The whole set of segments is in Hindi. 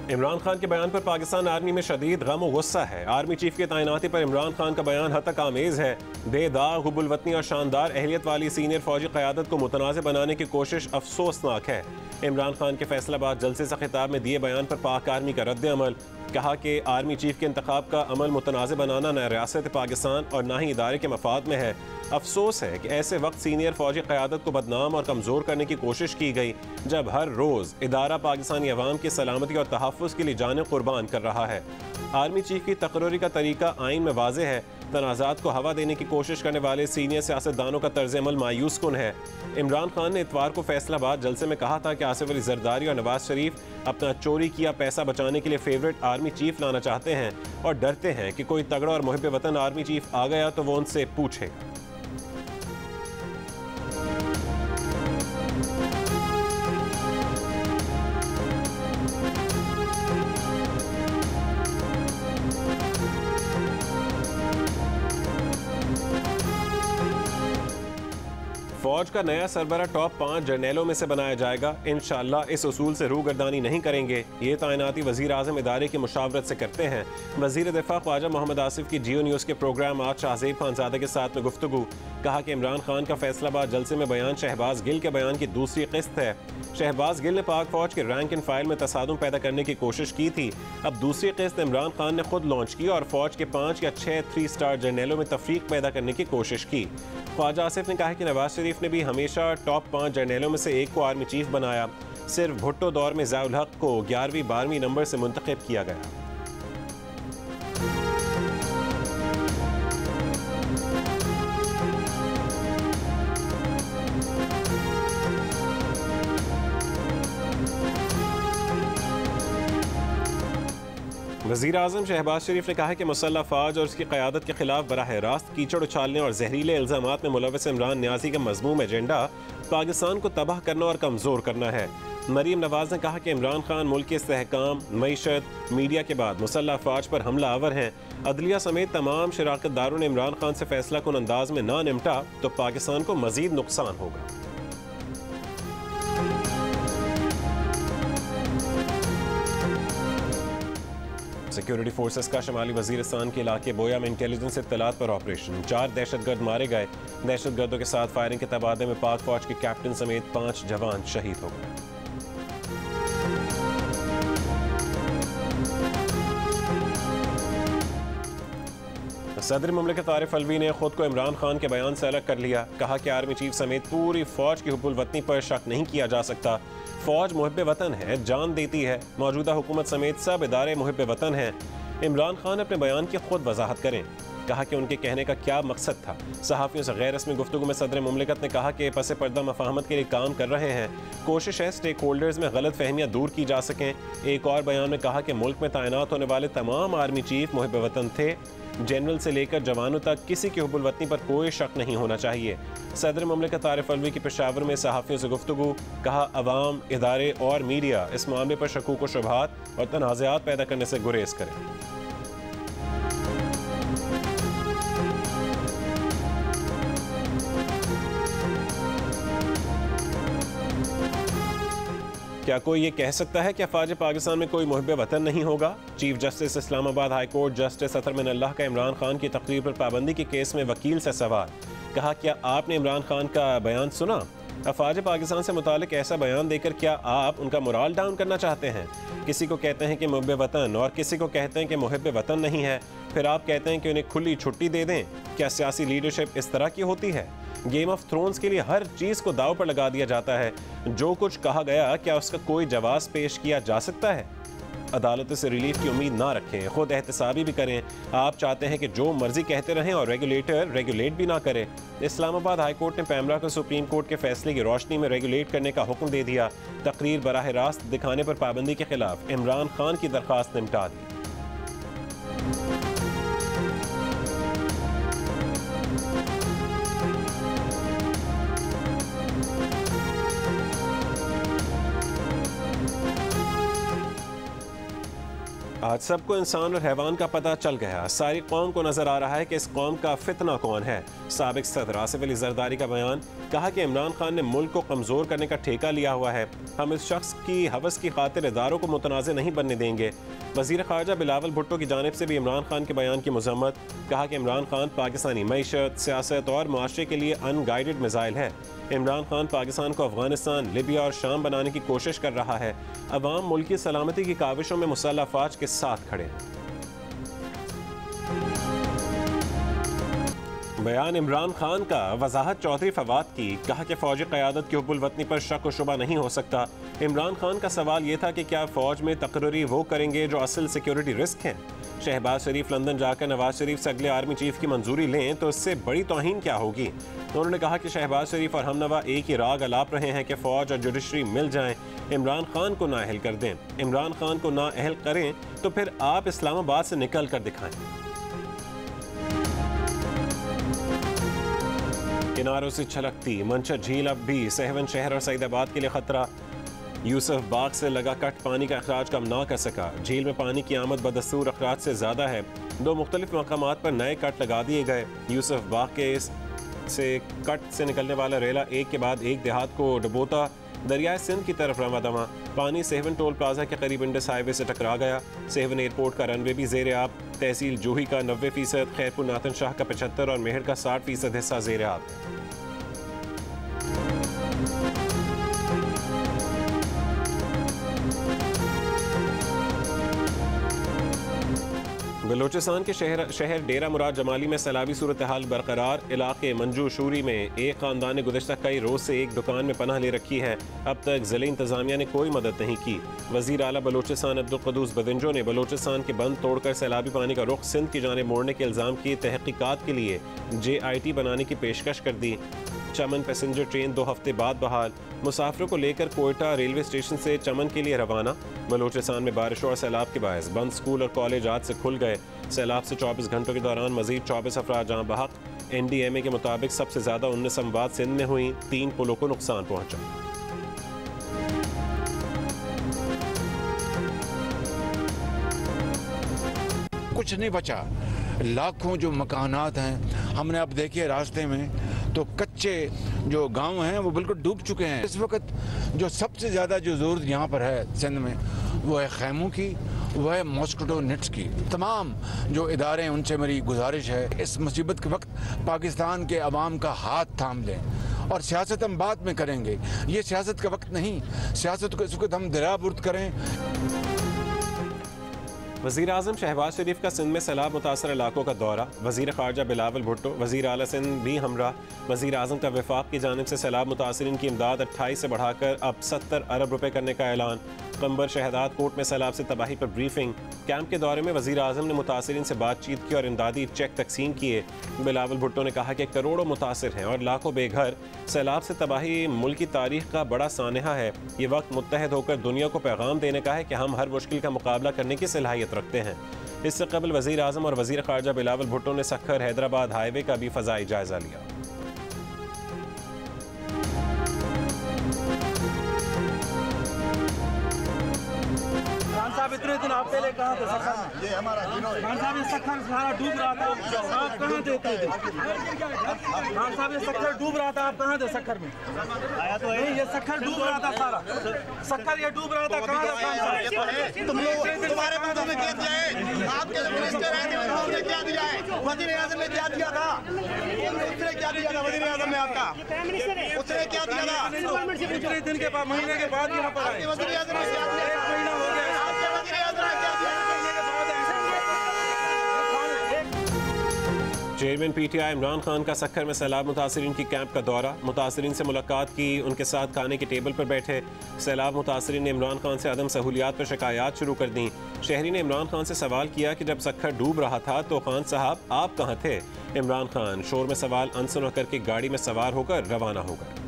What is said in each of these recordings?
इमरान खान के बयान पर पाकिस्तान आर्मी में शदीद गम और गुस्सा है। आर्मी चीफ की तैनाती पर इमरान खान का बयान हद तक आमेज है। बेदाग, हुब्बुल-वतनी और शानदार अहलियत वाली सीनियर फौजी क़यादत को मुतनाज़ बनाने की कोशिश अफसोसनाक है। इमरान खान के फैसलाबाद जलसे से खिताब में दिए बयान पर पाक आर्मी का रद्द अमल। कहा कि आर्मी चीफ के इंतखाब का अमल मुतनाज़ बनाना न रियासत पाकिस्तान और न ही इदारे के मफाद में है। अफसोस है कि ऐसे वक्त सीनियर फौजी क़यादत को बदनाम और कमज़ोर करने की कोशिश की गई जब हर रोज़ इदारा पाकिस्तानी अवाम की सलामती और तहफ़्फ़ुज़ के लिए जानें कुर्बान कर रहा है। आर्मी चीफ की तकर्री का तरीका आइन में वाज़ेह है। तनाज़ात को हवा देने की कोशिश करने वाले सीनियर सियासतदानों का तर्ज अमल मायूस कुन है। इमरान खान ने इतवार को फैसलाबाद जलसे में कहा था कि आसिफ अली जरदारी और नवाज शरीफ अपना चोरी किया पैसा बचाने के लिए फेवरेट आर्मी चीफ लाना चाहते हैं और डरते हैं कि कोई तगड़ा और मुहिब वतन आर्मी चीफ आ गया तो वो उनसे पूछेगा। फौज का नया सरबरा टॉप 5 जर्नैलों में से बनाया जाएगा। इंशाअल्लाह इस उसूल से रूगर्दानी नहीं करेंगे। ये तैनाती वज़ीर आज़म इदारे की मुशावरत से करते हैं। वज़ीर दिफा ख्वाजा मोहम्मद आसिफ की जियो न्यूज़ के प्रोग्राम आज शाहज़ेब खानज़ादा के साथ में गुफ्तगू। कहा कि इमरान खान का फैसलाबाद जलसे में बयान शहबाज गिल के बयान की दूसरी किस्त है। शहबाज गिल ने पाक फौज के रैंक एंड फाइल में तसादुम पैदा करने की कोशिश की थी। अब दूसरी किस्त इमरान खान ने खुद लॉन्च की और फौज के 5 या 6 3 स्टार जर्नैलों में तफरीक पैदा करने की कोशिश की। ख्वाजा आसिफ ने कहा कि नवाज शरीफ ने भी हमेशा टॉप 5 जर्नैलों में से एक को आर्मी चीफ बनाया। सिर्फ भुट्टो दौर में ज़ियाउल हक को 11वीं 12वीं नंबर से मुंतखब किया गया। वज़ीर आज़म शहबाज शरीफ ने कहा कि मुसल्लह फ़ौज और उसकी क़यादत के खिलाफ बराह रास्त कीचड़ उछालने और जहरीले इल्ज़ामात में मुलव्वस इमरान न्याज़ी का मज़मूम एजेंडा पाकिस्तान को तबाह करना और कमज़ोर करना है। मरीम नवाज़ ने कहा कि इमरान खान मुल्क के इस्तेहकाम, मईशत, मीडिया के बाद मुसल्लह फ़ौज पर हमला आवर हैं। अदलिया समेत तमाम शराकतदारों ने इमरान खान से फैसला कुन अंदाज में ना निपटा तो पाकिस्तान को मज़ीद नुकसान होगा। सिक्योरिटी फोर्सेस का शमाली वजीरिस्तान के इलाके बोया में इंटेलिजेंस इत्तलात पर ऑपरेशन। 4 दहशतगर्द मारे गए। दहशतगर्दों के साथ फायरिंग के तबादले में पाक फौज के कैप्टन समेत 5 जवान शहीद हो गए। सदर मुमलिकत आरिफ अलवी ने खुद को इमरान खान के बयान से अलग कर लिया। कहा कि आर्मी चीफ समेत पूरी फौज की हुब्बुल वतनी पर शक नहीं किया जा सकता। फौज मुहिब वतन है, जान देती है। मौजूदा हुकूमत समेत सब इदारे मुहिब वतन हैं। इमरान खान अपने बयान की खुद वजाहत करें। कहा कि उनके कहने का क्या मकसद था। सहाफ़ियों से गैर रस्मी गुफ्तगू में सदर मुमलिकत ने कहा कि पसे पर्दा मफाहमत के लिए काम कर रहे हैं। कोशिश है स्टेक होल्डर्स में गलत फहमियाँ दूर की जा सकें। एक और बयान में कहा कि मुल्क में तैनात होने वाले तमाम आर्मी चीफ मुहिब वतन थे। जनरल से लेकर जवानों तक किसी की हुब्बुल वतनी पर कोई शक नहीं होना चाहिए। सदर मुमलिकत आरिफ अलवी की पेशावर में सहाफ़ियों से गुफ्तगू। कहा अवाम, इदारे और मीडिया इस मामले पर शकूक व शुबहात और तनाज़ात पैदा करने से गुरेज करें। क्या कोई ये कह सकता है कि अफवाज पाकिस्तान में कोई मुहिब वतन नहीं होगा? Chief justice Islamabad high court justice Athar Minallah का इमरान खान की तकरीर पर पाबंदी के केस में वकील से सवाल। कहा क्या आपने इमरान खान का बयान सुना? अफवाज पाकिस्तान से मुतालिक ऐसा बयान देकर क्या आप उनका मोराल डाउन करना चाहते हैं? किसी को कहते हैं कि मुहिब वतन और किसी को कहते हैं कि मुहिब वतन नहीं है, फिर आप कहते हैं कि उन्हें खुली छुट्टी दे दें। क्या सियासी लीडरशिप इस तरह की होती है? गेम ऑफ थ्रोन्स के लिए हर चीज़ को दाव पर लगा दिया जाता है। जो कुछ कहा गया क्या उसका कोई जवाब पेश किया जा सकता है? अदालतों से रिलीफ की उम्मीद ना रखें, खुद एहतसाबी भी करें। आप चाहते हैं कि जो मर्जी कहते रहें और रेगुलेटर रेगुलेट भी ना करे। इस्लामाबाद हाई कोर्ट ने पैमरा को सुप्रीम कोर्ट के फैसले की रोशनी में रेगुलेट करने का हुक्म दे दिया। तकरीर बराह रास्त दिखाने पर पाबंदी के खिलाफ इमरान खान की दरख्वास्त निपटा दी। आज सबको इंसान और हैवान का पता चल गया। सारी कौम को नजर आ रहा है कि इस कौम का फितना कौन है। साबिक सदर आसिफ अली जरदारी का बयान। कहा कि इमरान खान ने मुल्क को कमजोर करने का ठेका लिया हुआ है। हम इस शख्स की हवस की खातिर इदारों को मुतनाज़ नहीं बनने देंगे। वज़ीर ख़ारजा बिलावल भुट्टो की जानिब से भी इमरान खान के बयान की मज़म्मत। कहा कि इमरान खान पाकिस्तानी मईशत, सियासत और मुआशरे के लिए अनगाइडेड मिसाइल है। इमरान खान पाकिस्तान को अफगानिस्तान, लिबिया और शाम बनाने की कोशिश कर रहा है। अवाम मुल्क की सलामती की काविशों में मुसल्लह फ़ौज के साथ खड़े हैं। बयान इमरान खान का। वजाहत चौधरी फवाद की। कहा कि फौजी क़यादत की हुब्बुल वतनी पर शक व शुबा नहीं हो सकता। इमरान खान का सवाल ये था कि क्या फ़ौज में तकर्री वो करेंगे जो असल सिक्योरिटी रिस्क हैं। शहबाज शरीफ लंदन जाकर नवाज शरीफ से अगले आर्मी चीफ की मंजूरी लें तो इससे बड़ी तौहीन क्या होगी। उन्होंने कहा कि शहबाज शरीफ और हमनवा एक ही राग अलाप रहे हैं कि फ़ौज और जुडिशरी मिल जाएं, इमरान खान को नाअहल कर दें। इमरान खान को नाअहल करें तो फिर आप इस्लामाबाद से निकल कर दिखाएं। किनारों से छलकती मंचर झील अब भी सहवन शहर और सईदाबाद के लिए खतरा। यूसुफ बाग से लगा कट पानी का अखराज कम ना कर सका। झील में पानी की आमद बदस्तूर अखराज से ज़्यादा है। 2 मुख्तलिफ मकामात पर नए कट लगा दिए गए। यूसुफ बाग के से कट से निकलने वाला रेला एक के बाद एक देहात को डबोता दरियाए सिंध की तरफ रवा दवा। पानी सेवन टोल प्लाजा के करीब इंडस हाईवे से टकरा गया। सेवन एयरपोर्ट का रनवे भी ज़ेर आब। तहसील जूही का 90%, खैरपुर नाथन शाह का 75 और मेहर का 60% हिस्सा ज़ेर आब। बलोचिस्तान के शहर डेरा मुराद जमाली में सैलाबी सूरत हाल बरकरार। इलाके मंजू शूरी में एक ख़ानदान ने गुज़श्ता कई रोज़ से एक दुकान में पनाह ले रखी है। अब तक ज़िले इंतज़ामिया ने कोई मदद नहीं की। वज़ीर आला बलोचिस्तान अब्दुल क़ुद्दूस बदिंजो ने बलोचिस्तान के बंद तोड़कर सैलाबी पानी का रुख सिंध की जानिब मोड़ने के इल्ज़ाम की तहक़ीक़ात के लिए JIT बनाने की पेशकश कर दी। चमन पैसेंजर ट्रेन 2 हफ्ते बाद बहाल। मुसाफिरों को लेकर कोयटा रेलवे स्टेशन से चमन के लिए रवाना। बलोचिस्तान में बारिशों और सैलाब के बायस बंद स्कूल और कॉलेज आज से खुल गए। सैलाब से 24 घंटों के दौरान मजीद 24 अफराद जहाँ बहक। NDMA के मुताबिक सबसे ज़्यादा 19 अमवात सिंध में हुई। 3 पुलों को नुकसान पहुँचा। कुछ नहीं बचा। लाखों जो मकानात हैं हमने अब देखे रास्ते में, तो कच्चे जो गांव हैं वो बिल्कुल डूब चुके हैं। इस वक्त जो सबसे ज़्यादा जो ज़रूरत यहाँ पर है सिंध में वो है खैमों की, वो है मॉस्किटो नेट्स की। तमाम जो इदारे हैं उनसे मेरी गुजारिश है इस मुसीबत के वक्त पाकिस्तान के अवाम का हाथ थाम लें। और सियासत हम बाद में करेंगे, ये सियासत का वक्त नहीं। सियासत को इस वक्त हम दरियाबुर्द करें। वज़ीर आज़म शहबाज शरीफ का सिंध में सैलाब मुतासर इलाकों का दौरा। वज़ीर ख़ारजा बिलावल भुट्टो, वज़ीर आला सिंध भी हमरा। वज़ीर आज़म का वफाक की जानिब से सैलाब मुतासरीन की इमदाद 28 से बढ़ाकर अब 70 अरब रुपए करने का ऐलान। कंबर शहदाद कोर्ट में सैलाब से तबाही पर ब्रीफिंग। कैंप के दौरे में वज़ीर आज़म ने मुतासरीन से बातचीत की और इमदादी चेक तकसीम किए। बिलावल भुट्टो ने कहा कि करोड़ों मुतासर हैं और लाखों बेघर। सैलाब से तबाही मुल्क की तारीख का बड़ा सानहा है। ये वक्त मुत्तहद होकर दुनिया को पैगाम देने का है कि हम हर मुश्किल का मुकाबला करने की सलाहियत रखते हैं। इससे कबल वज़ीर आज़म और वज़ीर ख़ारजा बिलावल भुट्टो ने सखर हैदराबाद हाईवे का भी फ़ज़ाई जायज़ा लिया। साहब इतने दिन आप पहले कहाँ थे सखर में? ये हमारा खान साहब ये सखर सारा डूब रहा था, आप कहाँ थे? खान साहब ये सखर डूब रहा था, आप कहाँ थे सखर में? आया तो नहीं, ये सखर डूब रहा था सारा। सखर ये डूब रहा था, कहाँ था खान साहब? तुम लोग तुम्हारे बातों में क्या दिया है? आपके मिनिस्टर हैं उन्होंने क्या दिया है? वज़ीर आज़म ने क्या दिया था? उसने क्या दिया था वज़ीर आज़म ने आपका? उसने क्या दिया था? पिछले दिन के बाद महीने के बाद यहाँ पर आए। वज़ीर आज़म ने क्या दिया? 1 महीना हो गया। चेयरमैन PTI इमरान खान का सखर में सैलाब मुतासरीन की कैंप का दौरा। मुतासरीन से मुलाकात की, उनके साथ खाने की टेबल पर बैठे। सैलाब मुतासरीन ने इमरान खान से अदम सहूलियात पर शिकायत शुरू कर दी। शहरी ने इमरान खान से सवाल किया कि जब सखर डूब रहा था तो खान साहब आप कहाँ थे? इमरान खान शोर में सवाल अनसुना करके गाड़ी में सवार होकर रवाना हो गए।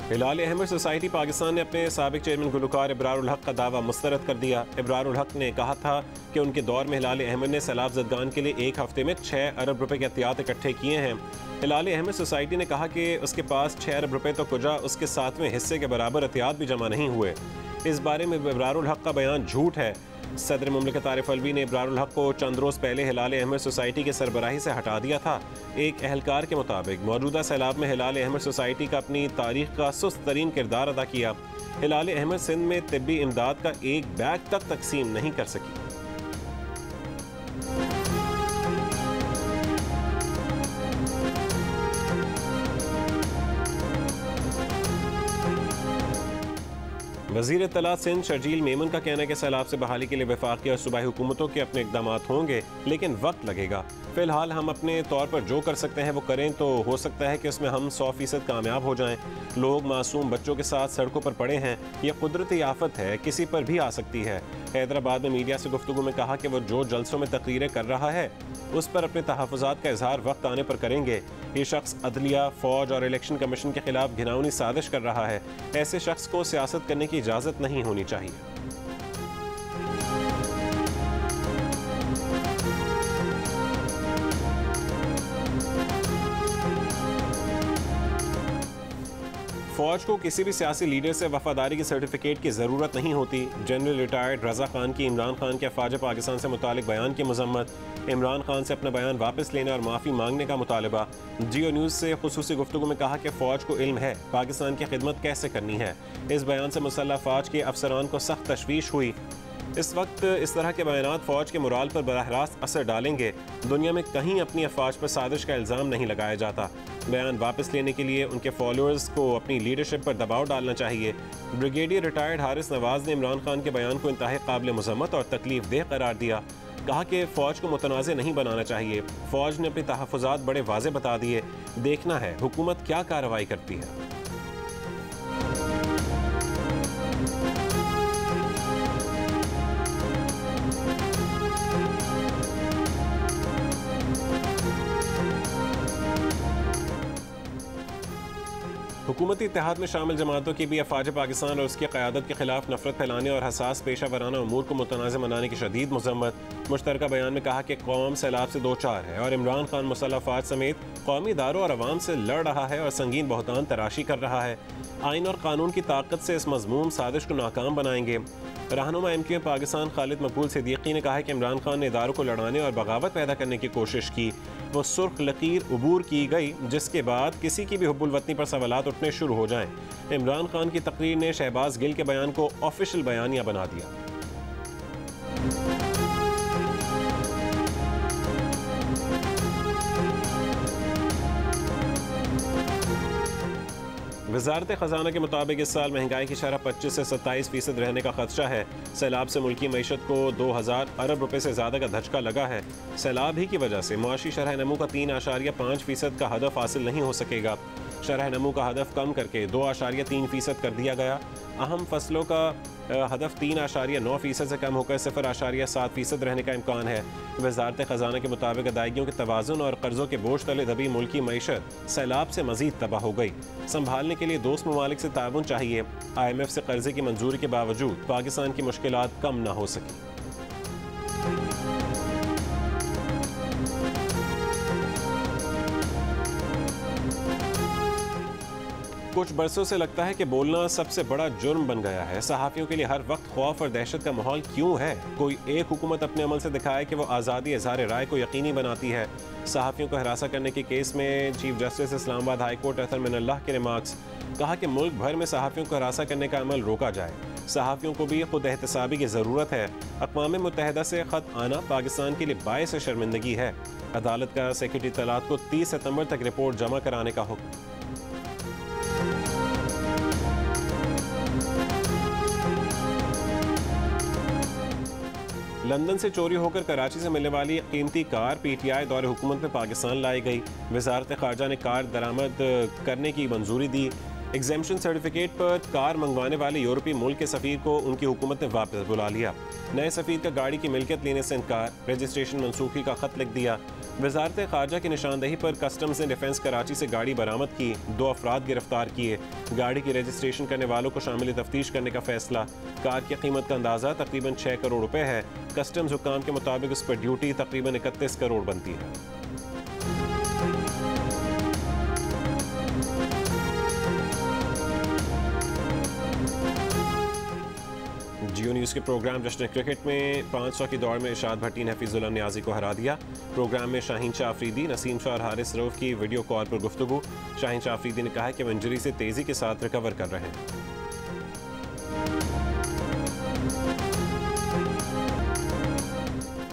हिलाल अहमद सोसाइटी पाकिस्तान ने अपने साबिक चेयरमैन गुलकार इब्रारुल हक का दावा मुस्तरद कर दिया। इब्रारुल हक ने कहा था कि उनके दौर में हिलाल अहमद ने सैलाब ज़दगान के लिए एक हफ्ते में 6 अरब रुपए के एहतियात इकट्ठे किए हैं। हिलाल अहमद सोसाइटी ने कहा कि उसके पास 6 अरब रुपए तो कुजा उसके 7वें हिस्से के बराबर एहतियात भी जमा नहीं हुए। इस बारे में इब्रारुल हक का बयान झूठ है। सदर मुमलिकत आरिफ अलवी ने इब्रारुल हक को चंद रोज़ पहले हिलाल अहमद सोसाइटी की सरबराही से हटा दिया था। एक अहलकार के मुताबिक मौजूदा सैलाब में हिलाल अहमद सोसाइटी का अपनी तारीख का सुस्त तरीन किरदार अदा किया। हिलाल अहमद सिंध में तिब्बी इमदाद का एक बैग तक तकसीम नहीं कर सकी। वज़ीर इत्तलात सिंध शर्जील मेमन का कहना है कि सैलाब से बहाली के लिए वफाकी और सूबाई हुकूमतों के अपने इक़दाम होंगे, लेकिन वक्त लगेगा। फ़िलहाल हम अपने तौर पर जो कर सकते हैं वो करें, तो हो सकता है कि उसमें हम 100% कामयाब हो जाएं। लोग मासूम बच्चों के साथ सड़कों पर पड़े हैं। यह कुदरती आफत है, किसी पर भी आ सकती है। हैदराबाद में मीडिया से गुफ्तगू में कहा कि वो जो जलसों में तकरीरें कर रहा है उस पर अपने तहफ़्फ़ुज़ात का इजहार वक्त आने पर करेंगे। ये शख्स अदलिया, फ़ौज और इलेक्शन कमीशन के खिलाफ घिनौनी साजिश कर रहा है। ऐसे शख्स को सियासत करने की इजाज़त नहीं होनी चाहिए। फौज को किसी भी सियासी लीडर से वफादारी की सर्टिफिकेट की ज़रूरत नहीं होती। जनरल रिटायर्ड रज़ा खान की इमरान खान के अफवाज पाकिस्तान से मुतालिक बयान की मजम्मत। इमरान खान से अपना बयान वापस लेने और माफ़ी मांगने का मुतालबा। जियो न्यूज़ से खुसूसी गुफ्तगू में कहा कि फ़ौज को इल्म है पाकिस्तान की खिदमत कैसे करनी है। इस बयान से मुसल्लह फ़ौज के अफसरान को सख्त तशवीश हुई। इस वक्त इस तरह के बयानात फ़ौज के मोराल पर बराह रास्त असर डालेंगे। दुनिया में कहीं अपनी अफवाज पर साजिश का इल्ज़ाम नहीं लगाया जाता। बयान वापस लेने के लिए उनके फॉलोअर्स को अपनी लीडरशिप पर दबाव डालना चाहिए। ब्रिगेडियर रिटायर्ड हारिस नवाज ने इमरान खान के बयान को इंतहाई काबिल मज़म्मत और तकलीफ देह करार दिया। कहा कि फ़ौज को मुतनाज़ नहीं बनाना चाहिए। फ़ौज ने अपने तहफ़्फ़ुज़ात बड़े वाज़े बता दिए। देखना है हुकूमत क्या कार्रवाई करती है। हुकूमती इत्तेहाद में शामिल जमातों की भी अफवाज पाकिस्तान और उसकी क़यादत के खिलाफ नफरत फैलाने और हसास पेशा वराना अमूर को मुतनाज़ बनाने की शदीद मज़म्मत। मुश्तरका बयान में कहा कि कौम सैलाब से दो चार है और इमरान खान मुसल्लह अफवाज समेत कौमी इदारों और अवाम से लड़ रहा है और संगीन बहतान तराशी कर रहा है। आइन और कानून की ताकत से इस मज़मूम साजिश को नाकाम बनाएंगे। रहनुमा MQ पाकिस्तान खालिद मकबूल सिद्दीकी ने कहा है कि इमरान खान ने इदारों को लड़ाने और बगावत पैदा करने की कोशिश की। वो सुर्ख लकीर उबूर की गई, जिसके बाद किसी की भी हुब्बुल वतनी पर सवालात उठने शुरू हो जाएं। इमरान खान की तकरीर ने शहबाज गिल के बयान को ऑफिशियल बयानिया बना दिया। वज़ारत ख़जाना के मुताबिक इस साल महंगाई की शरह 25 से 27% रहने का खदशा है। सैलाब से मुल्की मईशत को 2000 अरब रुपए से ज़्यादा का धचका लगा है। सैलाब ही की वजह से मुआशी शरह नमू का 3.5% का हदफ हासिल नहीं हो सकेगा। शरह नमू का हदफ कम करके 2.3% कर दिया गया। अहम फसलों का हदफ 3.9% से कम होकर 0.7% रहने का इम्कान है। वज़ारत ख़जाना के मुताबिक अदायगियों के तवाज़ुन और कर्ज़ों के बोझ तले दबी मुल्की मईशत सैलाब से मज़ीद तबाह हो गई। संभालने के लिए दोस्त ममालिक से ताउन चाहिए। IMF से कर्ज़े की मंजूरी के बावजूद पाकिस्तान की मुश्किलात कम ना हो सकी। कुछ बरसों से लगता है कि बोलना सबसे बड़ा जुर्म बन गया है। सहाफ़ियों के लिए हर वक्त खौफ और दहशत का माहौल क्यों है? कोई एक हुकूमत अपने अमल से दिखाए कि वो आज़ादी इज़हार राय को यकीनी बनाती है। सहाफ़ियों को हरासा करने के केस में chief justice Islamabad high court Athar Minallah के रिमार्क्स। कहा कि मुल्क भर में सहाफ़ियों को हरासा करने का अमल रोका जाए। सहाफ़ियों को भी खुद एहतसाबी की ज़रूरत है। अक़वाम मुत्तहिदा से ख़त आना पाकिस्तान के लिए बाइस शर्मिंदगी है। अदालत का सेक्रेटरी तलात को 30 सितंबर तक रिपोर्ट जमा कराने का हुक्म। लंदन से चोरी होकर कराची से मिलने वाली कीमती कार PTI दौरे हुकूमत में पाकिस्तान लाई गई। वज़ारत ख़ारजा ने कार दरामद करने की मंजूरी दी। एग्जेम्पशन सर्टिफिकेट पर कार मंगवाने वाले यूरोपीय मुल्क के सफ़ीर को उनकी हुकूमत ने वापस बुला लिया। नए सफ़ीर का गाड़ी की मिल्कियत लेने से इनकार, रजिस्ट्रेशन मनसूखी का ख़त लिख दिया। वजारत खारजा की निशानदही पर कस्टम्स ने डिफेंस कराची से गाड़ी बरामद की, 2 अफराद गिरफ्तार किए। गाड़ी की रजिस्ट्रेशन करने वालों को शामिल तफ्तीश करने का फैसला। कार की कीमत का अंदाजा तकरीबन 6 करोड़ रुपए है। कस्टम्स हुकाम के मुताबिक उस पर ड्यूटी तकरीबन 31 करोड़ बनती है। जियो न्यूज़ के प्रोग्राम जश्न क्रिकेट में 500 की दौड़ में इरशाद भट्टी ने हफीजुल्लाह नियाजी को हरा दिया। प्रोग्राम में शाहीन शाह अफरीदी, नसीम शाह और हारिस रऊफ की वीडियो कॉल पर गुफ्तगू। शाहीन शाह अफरीदी ने कहा कि वो इंजरी से तेज़ी के साथ रिकवर कर रहे हैं।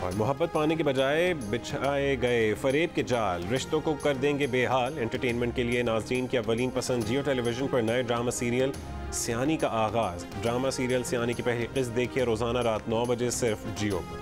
और मोहब्बत पाने के बजाय बिछाए गए फरेब के जाल रिश्तों को कर देंगे बेहाल। एंटरटेनमेंट के लिए नाज़रीन की अव्वलीन पसंद जियो टेलीविजन पर नए ड्रामा सीरियल सियानी का आगाज़। ड्रामा सीरियल सियानी की पहली किस्त देखिए रोज़ाना रात 9 बजे सिर्फ जियो पर।